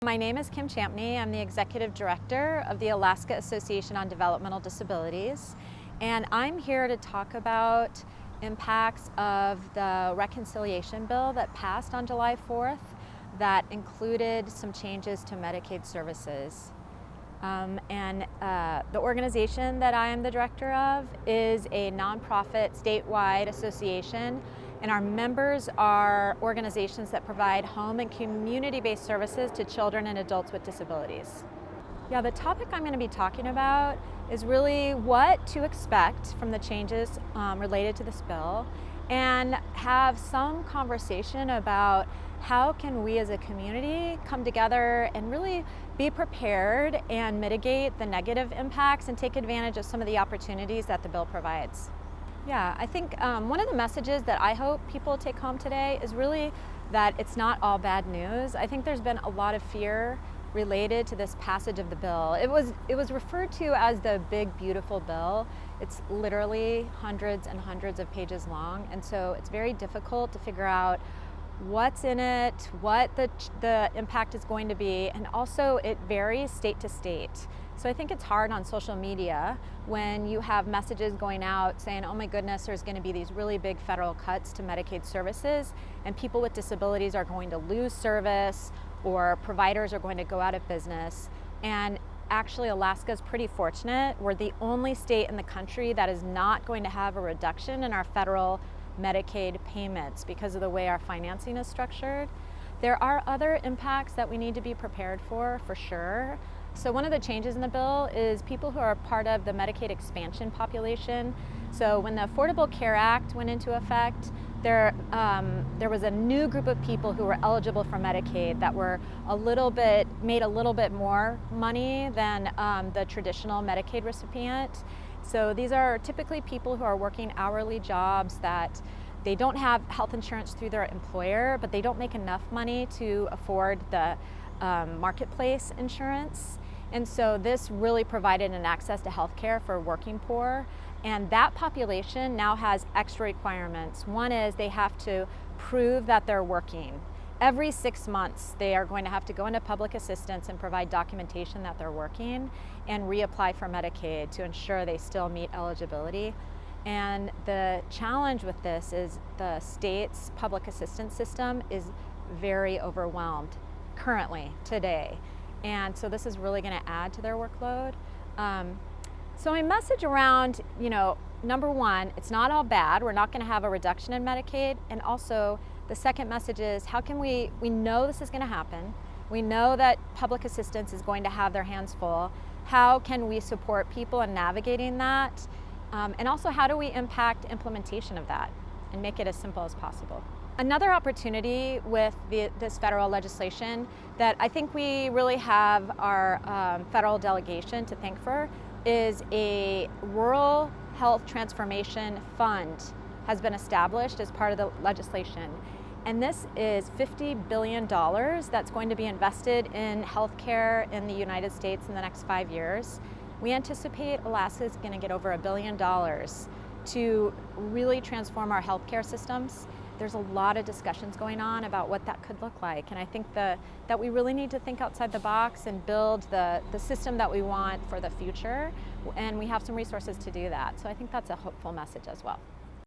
My name is Kim Champney. I'm the Executive Director of the Alaska Association on Developmental Disabilities, and I'm here to talk about impacts of the reconciliation bill that passed on July 4th that included some changes to Medicaid services. The organization that I am the director of is a nonprofit statewide association, and our members are organizations that provide home and community-based services to children and adults with disabilities. Yeah, the topic I'm going to be talking about is really what to expect from the changes related to this bill, and have some conversation about how can we as a community come together and really be prepared and mitigate the negative impacts and take advantage of some of the opportunities that the bill provides. Yeah, I think one of the messages that I hope people take home today is really that it's not all bad news. I think there's been a lot of fear related to this passage of the bill. It was referred to as the big beautiful bill. It's literally hundreds and hundreds of pages long, and so it's very difficult to figure out what's in it, what the impact is going to be, and also it varies state to state. So I think it's hard on social media when you have messages going out saying, oh my goodness, there's going to be these really big federal cuts to Medicaid services, and people with disabilities are going to lose service, or providers are going to go out of business. And actually, Alaska is pretty fortunate. We're the only state in the country that is not going to have a reduction in our federal Medicaid payments because of the way our financing is structured. There are other impacts that we need to be prepared for sure. So one of the changes in the bill is people who are part of the Medicaid expansion population. So when the Affordable Care Act went into effect, there was a new group of people who were eligible for Medicaid that were made a little bit more money than the traditional Medicaid recipient. So these are typically people who are working hourly jobs that they don't have health insurance through their employer, but they don't make enough money to afford the marketplace insurance. And so this really provided an access to health care for working poor. And that population now has extra requirements. One is they have to prove that they're working. Every 6 months, they are going to have to go into public assistance and provide documentation that they're working and reapply for Medicaid to ensure they still meet eligibility. And the challenge with this is the state's public assistance system is very overwhelmed currently, today. And so this is really going to add to their workload. So my message around, number one, it's not all bad. We're not going to have a reduction in Medicaid. And also, the second message is how can we know this is going to happen. We know that public assistance is going to have their hands full. How can we support people in navigating that? And also, how do we impact implementation of that and make it as simple as possible? Another opportunity with this federal legislation that I think we really have our federal delegation to thank for is a Rural Health Transformation Fund has been established as part of the legislation. And this is $50 billion that's going to be invested in healthcare in the United States in the next 5 years. We anticipate Alaska is going to get over $1 billion to really transform our healthcare systems. There's a lot of discussions going on about what that could look like. And I think that we really need to think outside the box and build the system that we want for the future. And we have some resources to do that. So I think that's a hopeful message as well.